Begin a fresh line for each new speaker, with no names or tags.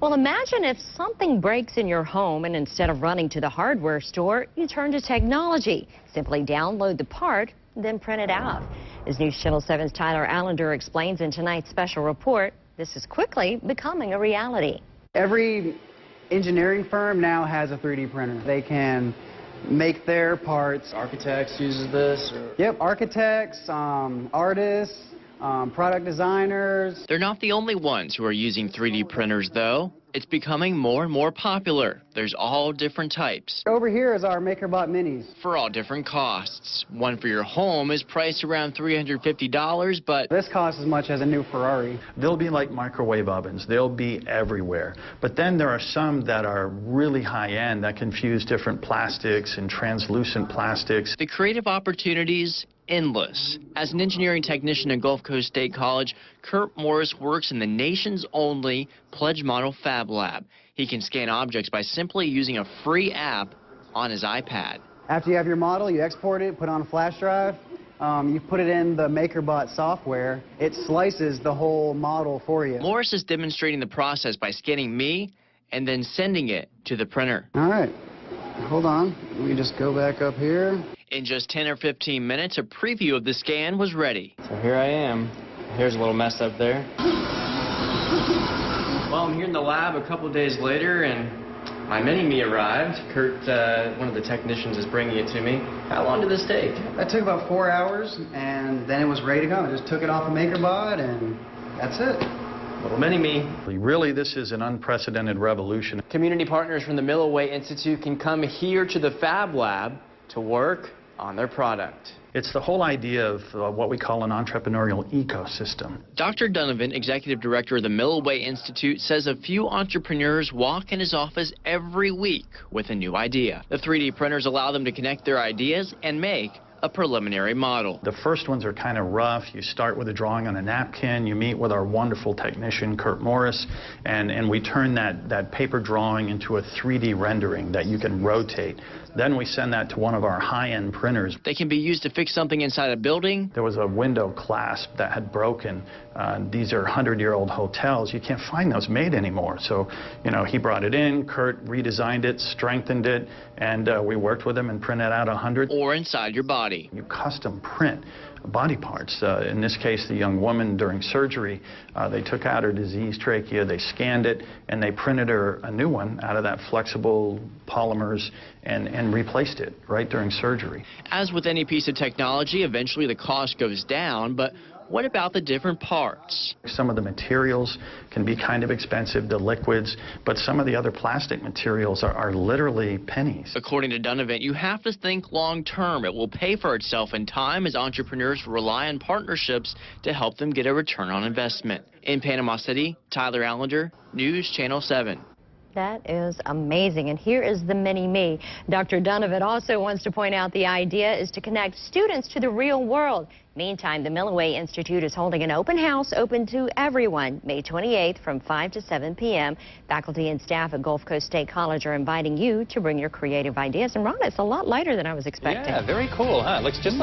Well, imagine if something breaks in your home and instead of running to the hardware store, you turn to technology. Simply download the part, then print it out. As News Channel 7's Tyler Allender explains in tonight's special report, this is quickly becoming a reality.
Every engineering firm now has a 3D printer. They can make their parts.
Architects uses this?
Yep, architects, artists, product designers.
They're not the only ones who are using 3D printers, though. It's becoming more and more popular. There's all different types.
Over here is our MakerBot Minis.
For all different costs. One for your home is priced around $350, but
this costs as much as a new Ferrari.
They'll be like microwave ovens. They'll be everywhere. But then there are some that are really high-end that can fuse different plastics and translucent plastics.
the creative opportunities endless. As an engineering technician at Gulf Coast State College, Kurt Morris works in the nation's only Pledge Model Fab Lab. He can scan objects by simply using a free app on his iPad.
After you have your model, you export it, put it on a flash drive. You put it in the MakerBot software. It slices the whole model for you.
Morris is demonstrating the process by scanning me and then sending it to the printer.
All right. Hold on. Let me just go back up here.
In just 10 or 15 minutes, a preview of the scan was ready.
So here I am. Here's a little mess up there. Well, I'm here in the lab a couple days later, and my Mini-Me arrived. Kurt, one of the technicians, is bringing it to me. How long did this take?
That took about 4 hours, and then it was ready to go. I just took it off of MakerBot, and that's it.
Little Mini-Me.
Really, this is an unprecedented revolution.
Community partners from the Milloway Institute can come here to the Fab Lab to work on their product.
It's the whole idea of what we call an entrepreneurial ecosystem.
Dr. Donovan, executive director of the Milloway Institute, says a few entrepreneurs walk in his office every week with a new idea. The 3D printers allow them to connect their ideas and make a preliminary model.
The first ones are kind of rough. You start with a drawing on a napkin. You meet with our wonderful technician, Kurt Morris, and we turn that paper drawing into a 3D rendering that you can rotate. Then we send that to one of our high-end printers.
They can be used to fix something inside a building.
There was a window clasp that had broken. These are 100-year-old hotels. You can't find those made anymore. So, you know, he brought it in, Kurt redesigned it, strengthened it, and we worked with him and printed out 100.
Or inside your body.
You custom print body parts. In this case, the young woman during surgery, they took out her diseased trachea, they scanned it, and they printed her a new one out of that flexible polymers and replaced it right during surgery.
As with any piece of technology, eventually the cost goes down, but what about the different parts?
Some of the materials can be kind of expensive, the liquids, but some of the other plastic materials are literally pennies.
According to Donovan, you have to think long term. It will pay for itself in time as entrepreneurs rely on partnerships to help them get a return on investment. In Panama City, Tyler Allender, News Channel 7.
That is amazing. And here is the Mini-Me. Dr. Donovan also wants to point out the idea is to connect students to the real world. Meantime, the Milloway Institute is holding an open house open to everyone May 28th from 5 to 7 p.m. Faculty and staff at Gulf Coast State College are inviting you to bring your creative ideas. And Ron, it's a lot lighter than I was expecting.
Yeah, very cool, huh? Looks just